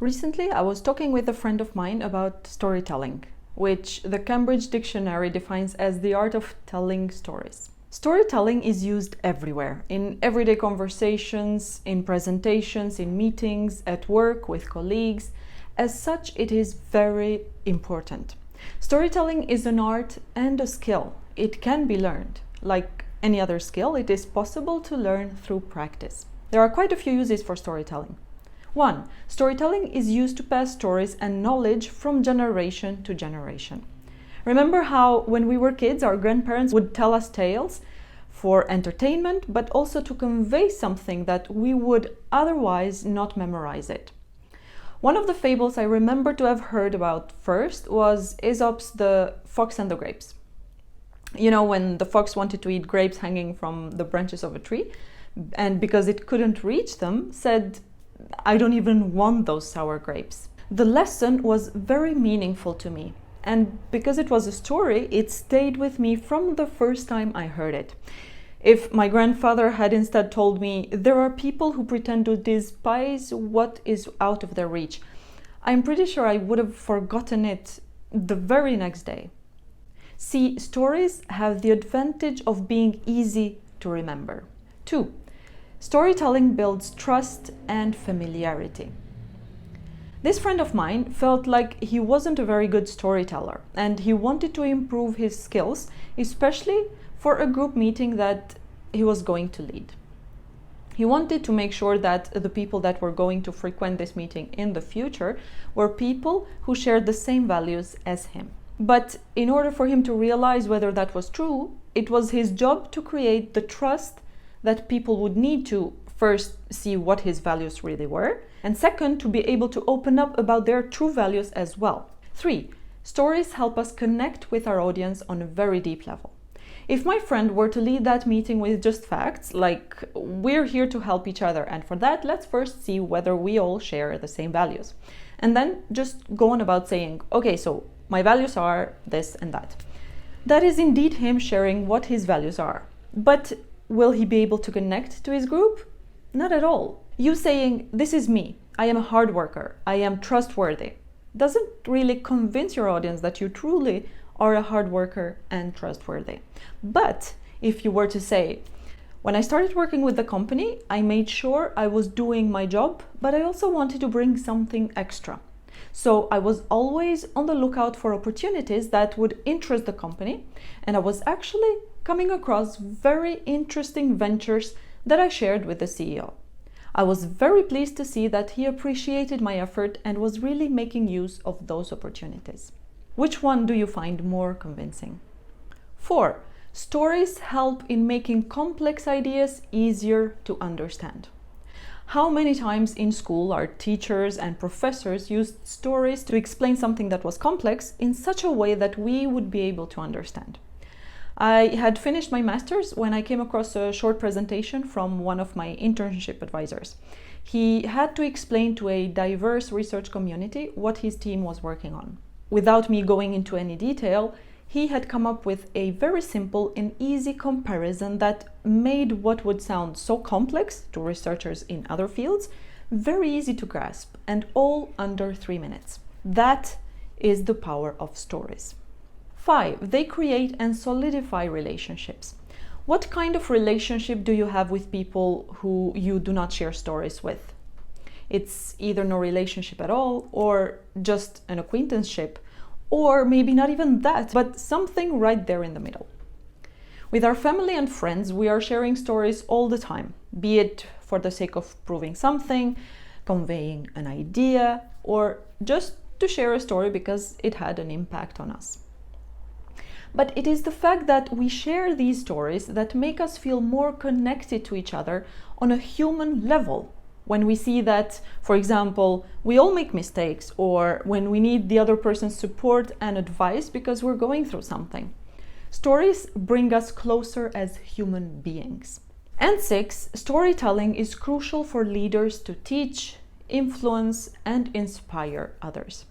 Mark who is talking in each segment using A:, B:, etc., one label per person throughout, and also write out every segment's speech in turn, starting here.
A: Recently, I was talking with a friend of mine about storytelling, which the Cambridge Dictionary defines as the art of telling stories. Storytelling is used everywhere, in everyday conversations, in presentations, in meetings, at work, with colleagues. As such, it is very important. Storytelling is an art and a skill. It can be learned. Like any other skill, it is possible to learn through practice. There are quite a few uses for storytelling. 1. Storytelling is used to pass stories and knowledge from generation to generation. Remember how when we were kids, our grandparents would tell us tales for entertainment, but also to convey something that we would otherwise not memorize it. One of the fables I remember to have heard about first was Aesop's The Fox and the Grapes. You know, when the fox wanted to eat grapes hanging from the branches of a tree, and because it couldn't reach them, said, "I don't even want those sour grapes." The lesson was very meaningful to me, and because it was a story, it stayed with me from the first time I heard it. If my grandfather had instead told me, "There are people who pretend to despise what is out of their reach," I'm pretty sure I would have forgotten it the very next day. See, stories have the advantage of being easy to remember. 2. Storytelling builds trust and familiarity. This friend of mine felt like he wasn't a very good storyteller, and he wanted to improve his skills, especially for a group meeting that he was going to lead. He wanted to make sure that the people that were going to frequent this meeting in the future were people who shared the same values as him. But in order for him to realize whether that was true, it was his job to create the trust that people would need to first see what his values really were, and second, to be able to open up about their true values as well. 3. Stories help us connect with our audience on a very deep level. If my friend were to lead that meeting with just facts, like "we're here to help each other, and for that, let's first see whether we all share the same values," and then just go on about saying, "Okay, so my values are this and that." That is indeed him sharing what his values are. But will he be able to connect to his group? Not at all. You saying, "This is me, I am a hard worker, I am trustworthy," doesn't really convince your audience that you truly are a hard worker and trustworthy. But if you were to say, "When I started working with the company, I made sure I was doing my job, but I also wanted to bring something extra. So I was always on the lookout for opportunities that would interest the company, and I was actually coming across very interesting ventures that I shared with the CEO. I was very pleased to see that he appreciated my effort and was really making use of those opportunities." Which one do you find more convincing? 4. Stories help in making complex ideas easier to understand. How many times in school our teachers and professors used stories to explain something that was complex in such a way that we would be able to understand? I had finished my master's when I came across a short presentation from one of my internship advisors. He had to explain to a diverse research community what his team was working on. Without me going into any detail, he had come up with a very simple and easy comparison that made what would sound so complex to researchers in other fields very easy to grasp, and all under 3 minutes. That is the power of stories. 5. They create and solidify relationships. What kind of relationship do you have with people who you do not share stories with? It's either no relationship at all, or just an acquaintanceship, or maybe not even that, but something right there in the middle. With our family and friends, we are sharing stories all the time, be it for the sake of proving something, conveying an idea, or just to share a story because it had an impact on us. But it is the fact that we share these stories that make us feel more connected to each other on a human level. When we see that, for example, we all make mistakes, or when we need the other person's support and advice because we're going through something. Stories bring us closer as human beings. And 6, storytelling is crucial for leaders to teach, influence, and inspire others.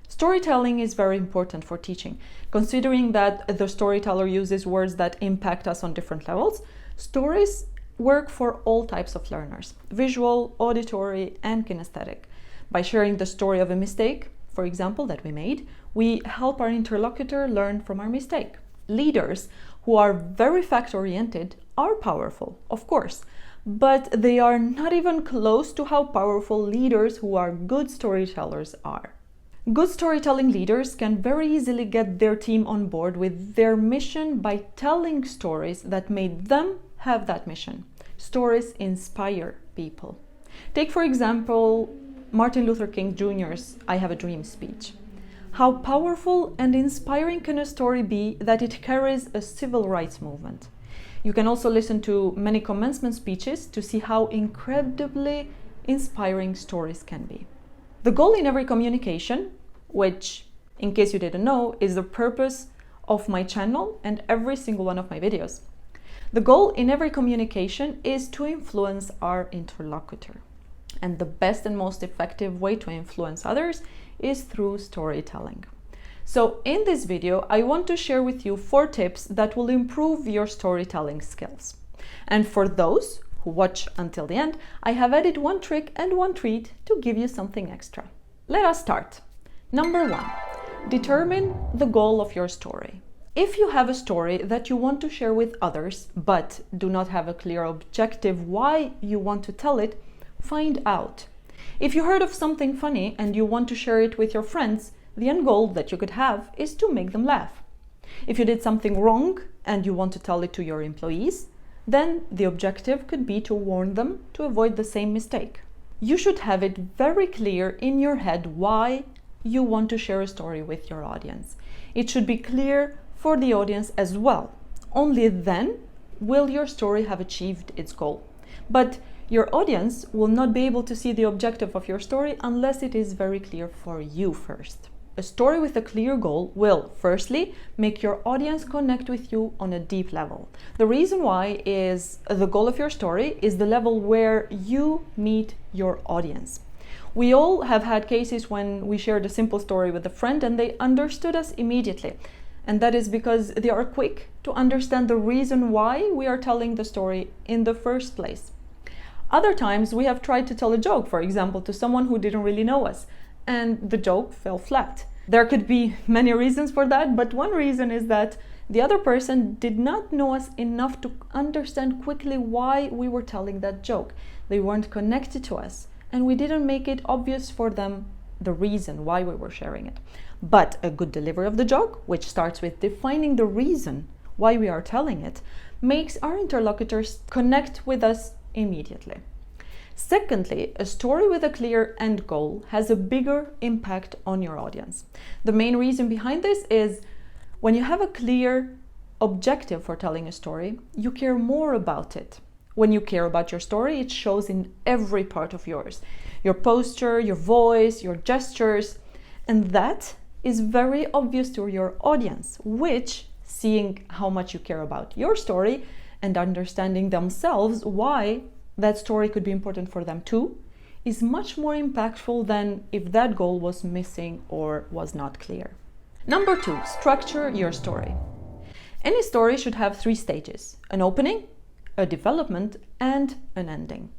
A: Storytelling is very important for teaching. Considering that the storyteller uses words that impact us on different levels, stories work for all types of learners, visual, auditory, and kinesthetic. By sharing the story of a mistake, for example, that we made, we help our interlocutor learn from our mistake. Leaders who are very fact-oriented are powerful, of course, but they are not even close to how powerful leaders who are good storytellers are. Good storytelling leaders can very easily get their team on board with their mission by telling stories that made them have that mission. Stories inspire people. Take, for example, Martin Luther King Jr.'s I Have a Dream speech. How powerful and inspiring can a story be that it carries a civil rights movement? You can also listen to many commencement speeches to see how incredibly inspiring stories can be. The goal in every communication, which, in case you didn't know, is the purpose of my channel and every single one of my videos. The goal in every communication is to influence our interlocutor. And the best and most effective way to influence others is through storytelling. So in this video, I want to share with you 4 tips that will improve your storytelling skills. And for those who watch until the end, I have added 1 trick and 1 treat to give you something extra. Let us start. Number 1, determine the goal of your story. If you have a story that you want to share with others, but do not have a clear objective why you want to tell it, find out. If you heard of something funny and you want to share it with your friends, the end goal that you could have is to make them laugh. If you did something wrong and you want to tell it to your employees, then the objective could be to warn them to avoid the same mistake. You should have it very clear in your head why you want to share a story with your audience. It should be clear for the audience as well. Only then will your story have achieved its goal. But your audience will not be able to see the objective of your story unless it is very clear for you first. A story with a clear goal will, firstly, make your audience connect with you on a deep level. The reason why is the goal of your story is the level where you meet your audience. We all have had cases when we shared a simple story with a friend and they understood us immediately. And that is because they are quick to understand the reason why we are telling the story in the first place. Other times we have tried to tell a joke, for example, to someone who didn't really know us, and the joke fell flat. There could be many reasons for that, but one reason is that the other person did not know us enough to understand quickly why we were telling that joke. They weren't connected to us, and we didn't make it obvious for them the reason why we were sharing it. But a good delivery of the joke, which starts with defining the reason why we are telling it, makes our interlocutors connect with us immediately. Secondly, a story with a clear end goal has a bigger impact on your audience. The main reason behind this is when you have a clear objective for telling a story, you care more about it. When you care about your story, it shows in every part of yours. Your posture, your voice, your gestures, and that is very obvious to your audience, which, seeing how much you care about your story and understanding themselves why that story could be important for them too, is much more impactful than if that goal was missing or was not clear. Number 2, structure your story. Any story should have 3 stages: an opening, a development, and an ending.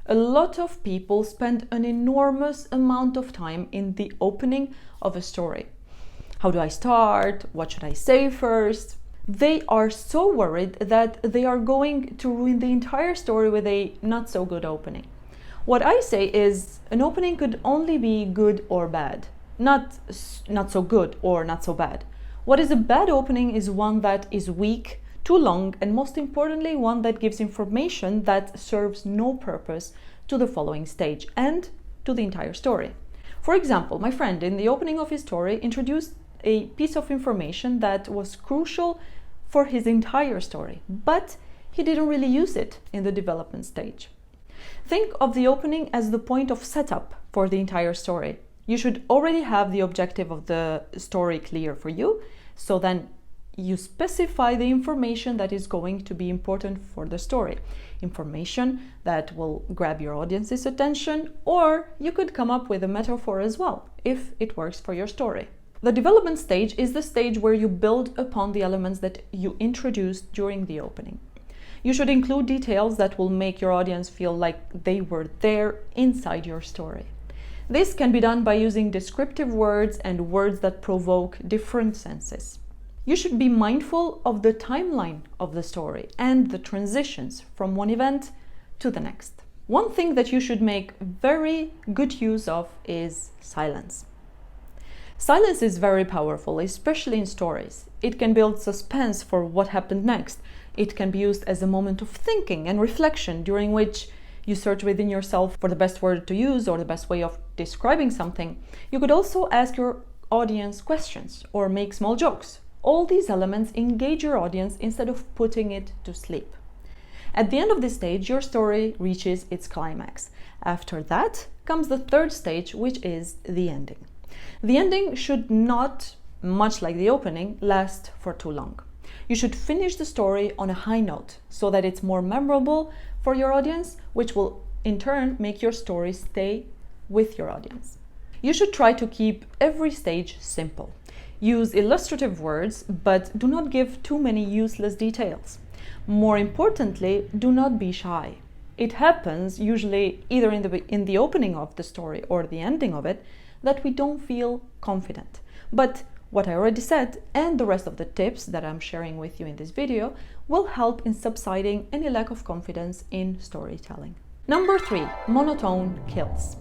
A: A lot of people spend an enormous amount of time in the opening of a story. How do I start? What should I say first? They are so worried that they are going to ruin the entire story with a not so good opening. What I say is an opening could only be good or bad, not so good or not so bad. What is a bad opening is one that is weak, too long, and most importantly, one that gives information that serves no purpose to the following stage and to the entire story. For example, my friend in the opening of his story introduced a piece of information that was crucial for his entire story, but he didn't really use it in the development stage. Think of the opening as the point of setup for the entire story. You should already have the objective of the story clear for you, so then you specify the information that is going to be important for the story. Information that will grab your audience's attention, or you could come up with a metaphor as well, if it works for your story. The development stage is the stage where you build upon the elements that you introduced during the opening. You should include details that will make your audience feel like they were there inside your story. This can be done by using descriptive words and words that provoke different senses. You should be mindful of the timeline of the story and the transitions from one event to the next. One thing that you should make very good use of is silence. Silence is very powerful, especially in stories. It can build suspense for what happened next. It can be used as a moment of thinking and reflection during which you search within yourself for the best word to use or the best way of describing something. You could also ask your audience questions or make small jokes. All these elements engage your audience instead of putting it to sleep. At the end of this stage, your story reaches its climax. After that comes the third stage, which is the ending. The ending should not, much like the opening, last for too long. You should finish the story on a high note so that it's more memorable for your audience, which will in turn make your story stay with your audience. You should try to keep every stage simple. Use illustrative words, but do not give too many useless details. More importantly, do not be shy. It happens usually either in the opening of the story or the ending of it that we don't feel confident. But what I already said and the rest of the tips that I'm sharing with you in this video will help in subsiding any lack of confidence in storytelling. Number 3, monotone kills.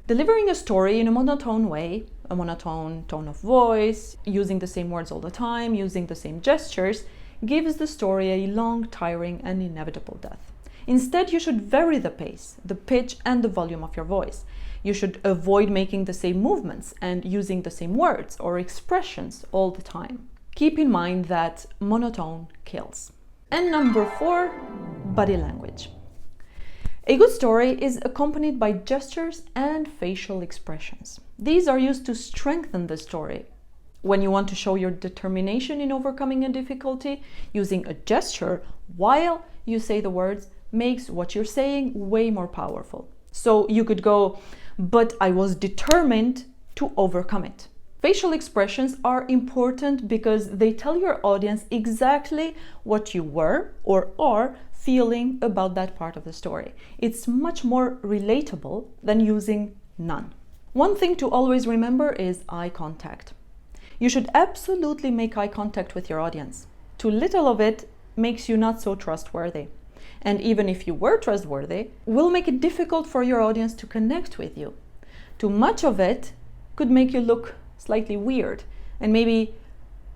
A: Delivering a story in a monotone way, a monotone tone of voice, using the same words all the time, using the same gestures, gives the story a long, tiring, and inevitable death. Instead, you should vary the pace, the pitch, and the volume of your voice. You should avoid making the same movements and using the same words or expressions all the time. Keep in mind that monotone kills. And number 4, body language. A good story is accompanied by gestures and facial expressions. These are used to strengthen the story. When you want to show your determination in overcoming a difficulty, using a gesture while you say the words makes what you're saying way more powerful. So you could go, but I was determined to overcome it. Facial expressions are important because they tell your audience exactly what you were or are feeling about that part of the story. It's much more relatable than using none. One thing to always remember is eye contact. You should absolutely make eye contact with your audience. Too little of it makes you not so trustworthy. And even if you were trustworthy, will make it difficult for your audience to connect with you. Too much of it could make you look slightly weird and maybe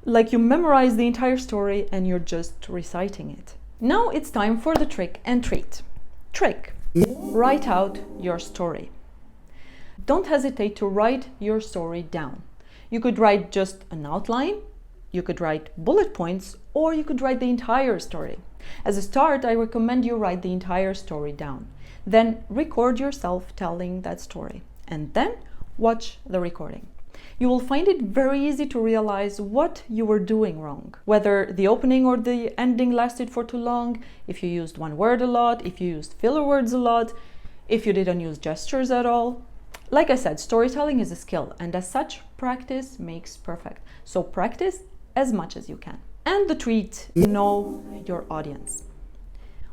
A: like you memorize the entire story and you're just reciting it. Now it's time for the trick and treat. Trick: write out your story. Don't hesitate to write your story down. You could write just an outline, you could write bullet points, or you could write the entire story. As a start, I recommend you write the entire story down. Then record yourself telling that story, and then watch the recording. You will find it very easy to realize what you were doing wrong, whether the opening or the ending lasted for too long, if you used one word a lot, if you used filler words a lot, if you didn't use gestures at all. Like I said, storytelling is a skill, and as such, practice makes perfect. So practice as much as you can. And the treat: know your audience.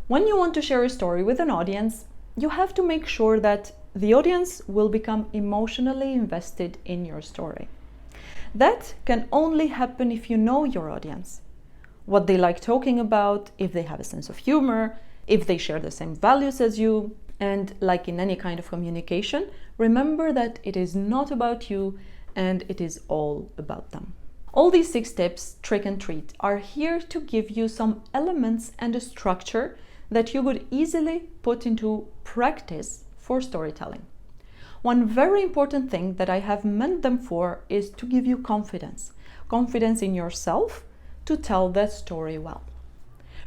A: When you want to share a story with an audience, you have to make sure that the audience will become emotionally invested in your story. That can only happen if you know your audience, what they like talking about, if they have a sense of humor, if they share the same values as you. And like in any kind of communication, remember that it is not about you and it is all about them. All these 6 tips, trick and treat, are here to give you some elements and a structure that you could easily put into practice for storytelling. One very important thing that I have meant them for is to give you confidence. Confidence in yourself to tell that story well.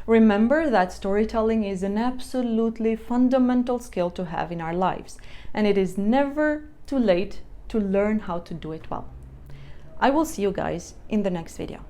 A: Remember that storytelling is an absolutely fundamental skill to have in our lives, and it is never too late to learn how to do it well. I will see you guys in the next video.